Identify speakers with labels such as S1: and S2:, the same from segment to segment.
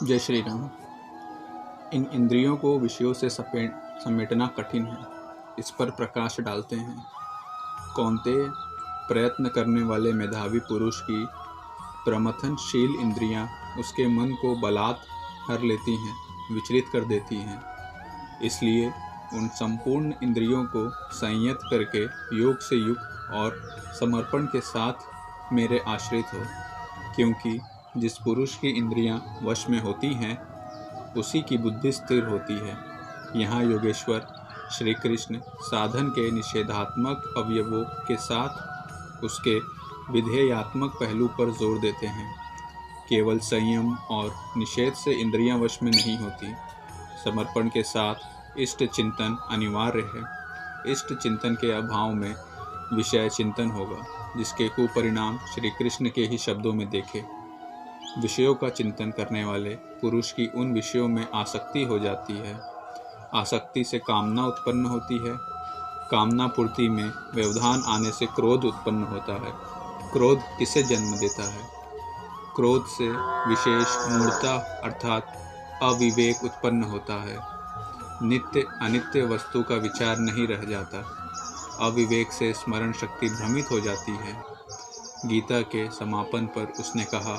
S1: जय श्री राम। इन इंद्रियों को विषयों से समेटना कठिन है, इस पर प्रकाश डालते हैं। कौन्तेय, प्रयत्न करने वाले मेधावी पुरुष की प्रमथनशील इंद्रियां उसके मन को बलात् हर लेती हैं, विचलित कर देती हैं। इसलिए उन संपूर्ण इंद्रियों को संयत करके योग से युक्त और समर्पण के साथ मेरे आश्रित हो, क्योंकि जिस पुरुष की इंद्रियां वश में होती हैं उसी की बुद्धि स्थिर होती है। यहाँ योगेश्वर श्री कृष्ण साधन के निषेधात्मक अवयवों के साथ उसके विधेयात्मक पहलू पर जोर देते हैं। केवल संयम और निषेध से इंद्रियां वश में नहीं होती। समर्पण के साथ इष्ट चिंतन अनिवार्य है। इष्ट चिंतन के अभाव में विषय चिंतन होगा, जिसके कुपरिणाम श्री कृष्ण के ही शब्दों में देखे। विषयों का चिंतन करने वाले पुरुष की उन विषयों में आसक्ति हो जाती है। आसक्ति से कामना उत्पन्न होती है। कामना पूर्ति में व्यवधान आने से क्रोध उत्पन्न होता है। क्रोध किसे जन्म देता है? क्रोध से विशेष मूर्ता अर्थात अविवेक उत्पन्न होता है। नित्य अनित्य वस्तु का विचार नहीं रह जाता। अविवेक से स्मरण शक्ति भ्रमित हो जाती है। गीता के समापन पर उसने कहा,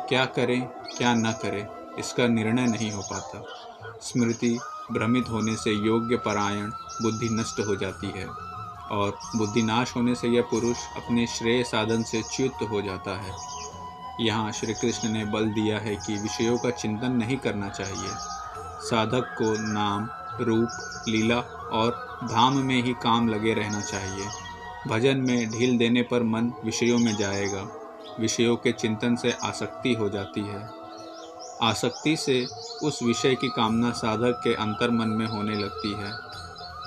S1: क्या करें क्या न करें इसका निर्णय नहीं हो पाता। स्मृति भ्रमित होने से योग्य परायण बुद्धि नष्ट हो जाती है, और बुद्धि नाश होने से यह पुरुष अपने श्रेय साधन से च्युत हो जाता है। यहाँ श्री कृष्ण ने बल दिया है कि विषयों का चिंतन नहीं करना चाहिए। साधक को नाम, रूप, लीला और धाम में ही काम लगे रहना चाहिए। भजन में ढील देने पर मन विषयों में जाएगा। विषयों के चिंतन से आसक्ति हो जाती है। आसक्ति से उस विषय की कामना साधक के अंतर्मन में होने लगती है।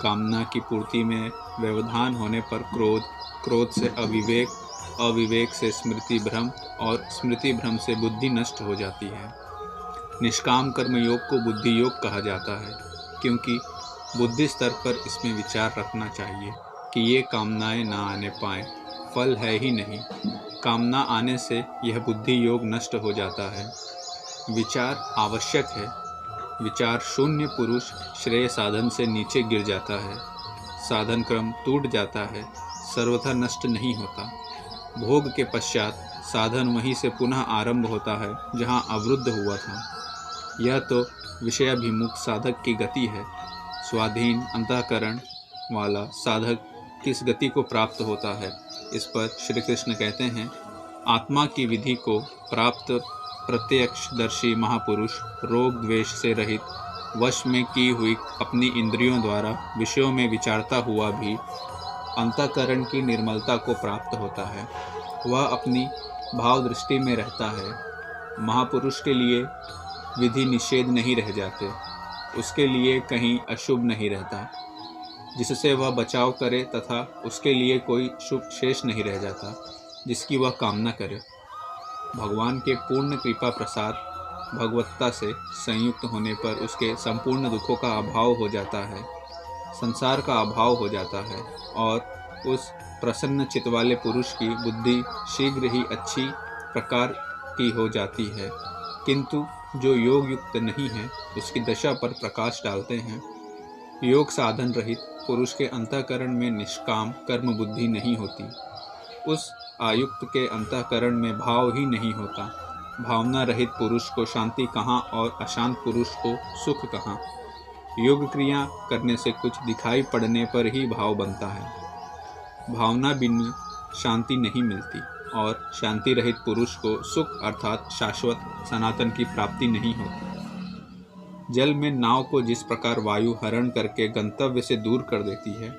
S1: कामना की पूर्ति में व्यवधान होने पर क्रोध, क्रोध से अविवेक, अविवेक से स्मृति भ्रम और स्मृति भ्रम से बुद्धि नष्ट हो जाती है। निष्काम कर्म योग को बुद्धि योग कहा जाता है, क्योंकि बुद्धि स्तर पर इसमें विचार रखना चाहिए कि ये कामनाएं ना आने पाएं। फल है ही नहीं। कामना आने से यह बुद्धि योग नष्ट हो जाता है। विचार आवश्यक है। विचार शून्य पुरुष श्रेय साधन से नीचे गिर जाता है। साधन क्रम टूट जाता है, सर्वथा नष्ट नहीं होता। भोग के पश्चात साधन वहीं से पुनः आरंभ होता है जहां अवरुद्ध हुआ था। यह तो विषयाभिमुख साधक की गति है। स्वाधीन अंतःकरण वाला साधक किस गति को प्राप्त होता है? इस पर श्री कृष्ण कहते हैं, आत्मा की विधि को प्राप्त प्रत्यक्षदर्शी महापुरुष रोग द्वेष से रहित, वश में की हुई अपनी इंद्रियों द्वारा विषयों में विचारता हुआ भी अंतःकरण की निर्मलता को प्राप्त होता है। वह अपनी भाव दृष्टि में रहता है। महापुरुष के लिए विधि निषेध नहीं रह जाते। उसके लिए कहीं अशुभ नहीं रहता जिससे वह बचाव करे, तथा उसके लिए कोई शुभ शेष नहीं रह जाता जिसकी वह कामना करे। भगवान के पूर्ण कृपा प्रसाद भगवत्ता से संयुक्त होने पर उसके संपूर्ण दुखों का अभाव हो जाता है, संसार का अभाव हो जाता है, और उस प्रसन्न चित्त वाले पुरुष की बुद्धि शीघ्र ही अच्छी प्रकार की हो जाती है। किंतु जो योग युक्त नहीं है उसकी दशा पर प्रकाश डालते हैं। योग साधन रहित पुरुष के अंतःकरण में निष्काम कर्म बुद्धि नहीं होती। उस आयुक्त के अंतःकरण में भाव ही नहीं होता। भावना रहित पुरुष को शांति कहाँ और अशांत पुरुष को सुख कहाँ। योग क्रिया करने से कुछ दिखाई पड़ने पर ही भाव बनता है। भावना बिन शांति नहीं मिलती, और शांति रहित पुरुष को सुख अर्थात शाश्वत सनातन की प्राप्ति नहीं होती। जल में नाव को जिस प्रकार वायु हरण करके गंतव्य से दूर कर देती है,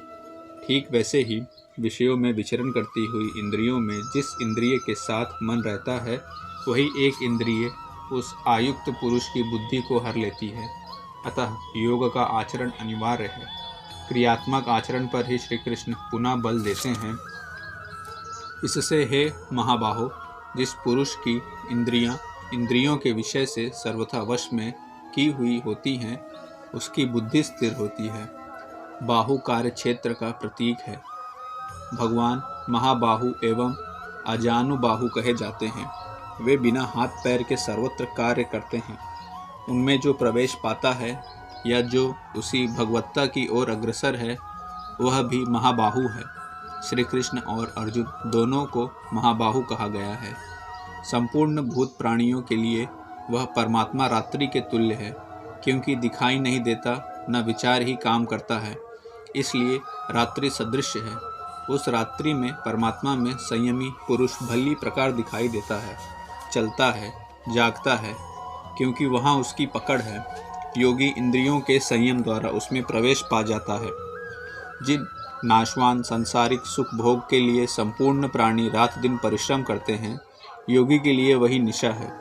S1: ठीक वैसे ही विषयों में विचरण करती हुई इंद्रियों में जिस इंद्रिय के साथ मन रहता है, वही एक इंद्रिय उस आयुक्त पुरुष की बुद्धि को हर लेती है। अतः योग का आचरण अनिवार्य है। क्रियात्मक आचरण पर ही श्री कृष्ण पुनः बल देते हैं। इससे हे महाबाहो, जिस पुरुष की इंद्रियां इंद्रियों के विषय से सर्वथा वश में की हुई होती हैं, उसकी बुद्धि स्थिर होती है। बाहु कार्य क्षेत्र का प्रतीक है। भगवान महाबाहु एवं अजानुबाहु कहे जाते हैं। वे बिना हाथ पैर के सर्वत्र कार्य करते हैं। उनमें जो प्रवेश पाता है या जो उसी भगवत्ता की ओर अग्रसर है वह भी महाबाहु है। श्री कृष्ण और अर्जुन दोनों को महाबाहु कहा गया है। संपूर्ण भूत प्राणियों के लिए वह परमात्मा रात्रि के तुल्य है, क्योंकि दिखाई नहीं देता, न विचार ही काम करता है, इसलिए रात्रि सदृश है। उस रात्रि में परमात्मा में संयमी पुरुष भली प्रकार दिखाई देता है, चलता है, जागता है, क्योंकि वहाँ उसकी पकड़ है। योगी इंद्रियों के संयम द्वारा उसमें प्रवेश पा जाता है। जिन नाशवान सांसारिक सुख भोग के लिए संपूर्ण प्राणी रात दिन परिश्रम करते हैं, योगी के लिए वही निशा है।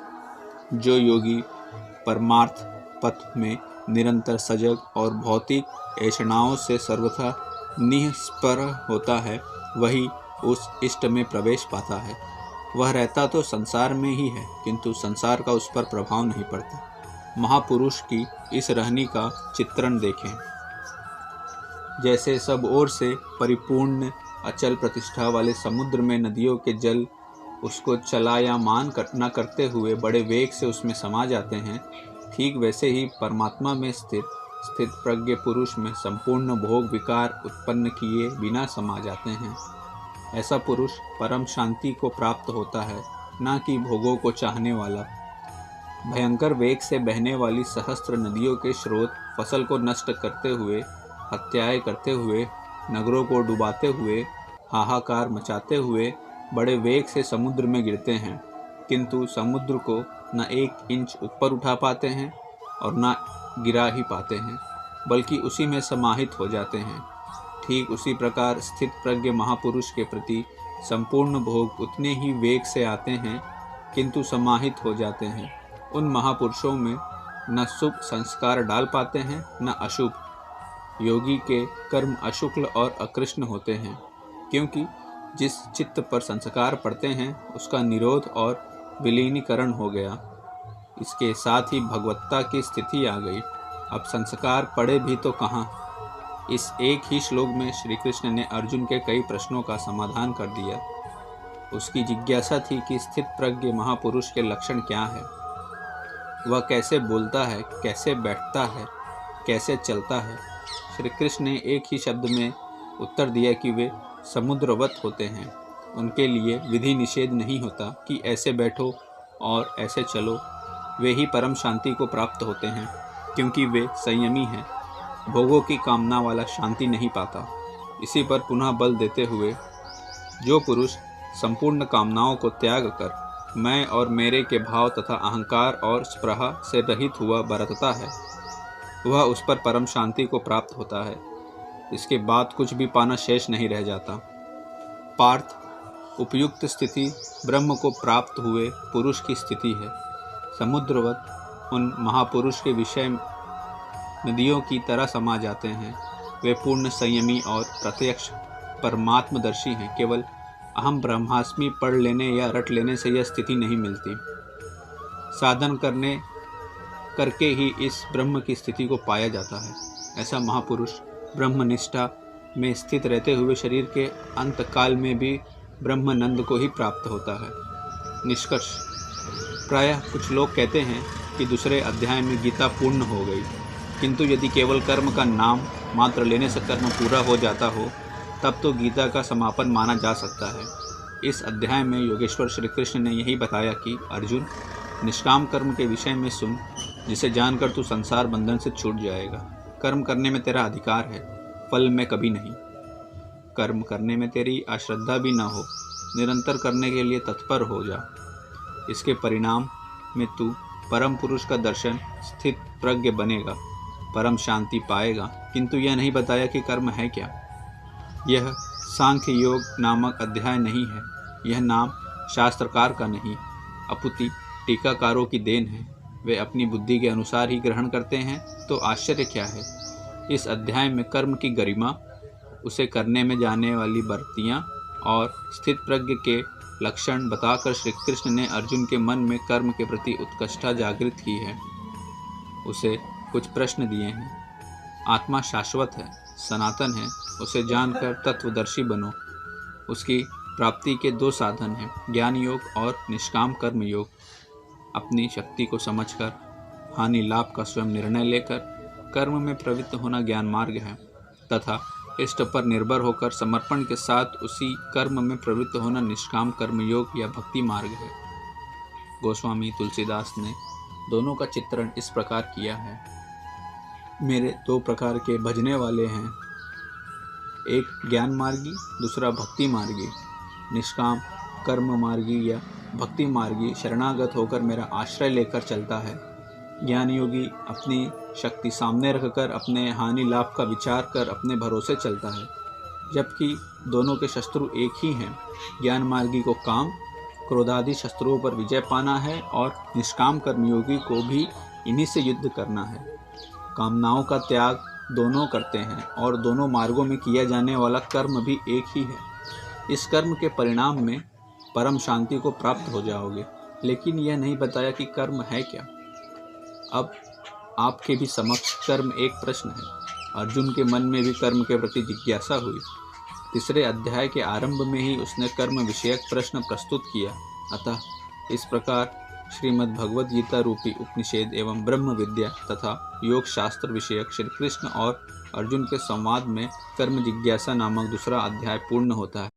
S1: जो योगी परमार्थ पथ में निरंतर सजग और भौतिक ऐषणाओं से सर्वथा निस्पर होता है, वही उस इष्ट में प्रवेश पाता है। वह रहता तो संसार में ही है, किंतु संसार का उस पर प्रभाव नहीं पड़ता। महापुरुष की इस रहनी का चित्रण देखें। जैसे सब ओर से परिपूर्ण अचल प्रतिष्ठा वाले समुद्र में नदियों के जल उसको चलायमान न करते हुए बड़े वेग से उसमें समा जाते हैं, ठीक वैसे ही परमात्मा में स्थित प्रज्ञ पुरुष में संपूर्ण भोग विकार उत्पन्न किए बिना समा जाते हैं। ऐसा पुरुष परम शांति को प्राप्त होता है, न कि भोगों को चाहने वाला। भयंकर वेग से बहने वाली सहस्त्र नदियों के स्रोत फसल को नष्ट करते हुए, हत्याएं करते हुए, नगरों को डुबाते हुए, हाहाकार मचाते हुए बड़े वेग से समुद्र में गिरते हैं, किंतु समुद्र को न एक इंच ऊपर उठा पाते हैं और न गिरा ही पाते हैं, बल्कि उसी में समाहित हो जाते हैं। ठीक उसी प्रकार स्थित प्रज्ञ महापुरुष के प्रति संपूर्ण भोग उतने ही वेग से आते हैं, किंतु समाहित हो जाते हैं। उन महापुरुषों में न शुभ संस्कार डाल पाते हैं, न अशुभ। योगी के कर्म अशुक्ल और अकृष्ण होते हैं, क्योंकि जिस चित्त पर संस्कार पड़ते हैं उसका निरोध और विलीनीकरण हो गया। इसके साथ ही भगवत्ता की स्थिति आ गई। अब संस्कार पड़े भी तो कहाँ। इस एक ही श्लोक में श्री कृष्ण ने अर्जुन के कई प्रश्नों का समाधान कर दिया। उसकी जिज्ञासा थी कि स्थित प्रज्ञ महापुरुष के लक्षण क्या है, वह कैसे बोलता है, कैसे बैठता है, कैसे चलता है। श्री कृष्ण ने एक ही शब्द में उत्तर दिया कि वे समुद्रवत होते हैं। उनके लिए विधि निषेध नहीं होता कि ऐसे बैठो और ऐसे चलो। वे ही परम शांति को प्राप्त होते हैं, क्योंकि वे संयमी हैं। भोगों की कामना वाला शांति नहीं पाता। इसी पर पुनः बल देते हुए, जो पुरुष संपूर्ण कामनाओं को त्याग कर मैं और मेरे के भाव तथा अहंकार और स्पृहा से रहित हुआ बरतता है, वह उस पर परम शांति को प्राप्त होता है। इसके बाद कुछ भी पाना शेष नहीं रह जाता। पार्थ, उपयुक्त स्थिति ब्रह्म को प्राप्त हुए पुरुष की स्थिति है। समुद्रवत उन महापुरुष के विषय नदियों की तरह समा जाते हैं। वे पूर्ण संयमी और प्रत्यक्ष परमात्मदर्शी हैं। केवल अहम ब्रह्मास्मि पढ़ लेने या रट लेने से यह स्थिति नहीं मिलती। साधन करके ही इस ब्रह्म की स्थिति को पाया जाता है। ऐसा महापुरुष ब्रह्मनिष्ठा में स्थित रहते हुए शरीर के अंत काल में भी ब्रह्मानंद को ही प्राप्त होता है। निष्कर्ष, प्रायः कुछ लोग कहते हैं कि दूसरे अध्याय में गीता पूर्ण हो गई, किंतु यदि केवल कर्म का नाम मात्र लेने से कर्म पूरा हो जाता हो, तब तो गीता का समापन माना जा सकता है। इस अध्याय में योगेश्वर श्री कृष्ण ने यही बताया कि अर्जुन, निष्काम कर्म के विषय में सुन, जिसे जानकर तू संसार बंधन से छूट जाएगा। कर्म करने में तेरा अधिकार है, फल में कभी नहीं। कर्म करने में तेरी अश्रद्धा भी न हो, निरंतर करने के लिए तत्पर हो जा। इसके परिणाम में तू परम पुरुष का दर्शन, स्थित प्रज्ञ बनेगा, परम शांति पाएगा। किंतु यह नहीं बताया कि कर्म है क्या। यह सांख्य योग नामक अध्याय नहीं है। यह नाम शास्त्रकार का नहीं, अपुति टीकाकारों की देन है। वे अपनी बुद्धि के अनुसार ही ग्रहण करते हैं, तो आश्चर्य क्या है। इस अध्याय में कर्म की गरिमा, उसे करने में जाने वाली बर्तियाँ और स्थित प्रज्ञ के लक्षण बताकर श्री कृष्ण ने अर्जुन के मन में कर्म के प्रति उत्कंठा जागृत की है। उसे कुछ प्रश्न दिए हैं। आत्मा शाश्वत है, सनातन है, उसे जानकर तत्वदर्शी बनो। उसकी प्राप्ति के दो साधन हैं, ज्ञान योग और निष्काम कर्म योग। अपनी शक्ति को समझकर हानि लाभ का स्वयं निर्णय लेकर कर्म में प्रवृत्त होना ज्ञान मार्ग है तथा इष्ट पर निर्भर होकर समर्पण के साथ उसी कर्म में प्रवृत्त होना निष्काम कर्म योग या भक्ति मार्ग है। गोस्वामी तुलसीदास ने दोनों का चित्रण इस प्रकार किया है। मेरे दो प्रकार के भजने वाले हैं, एक ज्ञान मार्गी, दूसरा भक्ति मार्गी। निष्काम कर्म मार्गी या भक्ति मार्गी शरणागत होकर मेरा आश्रय लेकर चलता है। ज्ञान योगी अपनी शक्ति सामने रखकर अपने हानि लाभ का विचार कर अपने भरोसे चलता है, जबकि दोनों के शत्रु एक ही हैं। ज्ञान मार्गी को काम क्रोधादि शत्रुओं पर विजय पाना है और निष्काम कर्मयोगी को भी इन्हीं से युद्ध करना है। कामनाओं का त्याग दोनों करते हैं और दोनों मार्गों में किया जाने वाला कर्म भी एक ही है। इस कर्म के परिणाम में परम शांति को प्राप्त हो जाओगे, लेकिन यह नहीं बताया कि कर्म है क्या। अब आपके भी समक्ष कर्म एक प्रश्न है। अर्जुन के मन में भी कर्म के प्रति जिज्ञासा हुई। तीसरे अध्याय के आरंभ में ही उसने कर्म विषयक प्रश्न प्रस्तुत किया। अतः इस प्रकार श्रीमद् भगवद गीता रूपी उपनिषद एवं ब्रह्म विद्या तथा योग शास्त्र विषयक श्री कृष्ण और अर्जुन के संवाद में कर्म जिज्ञासा नामक दूसरा अध्याय पूर्ण होता है।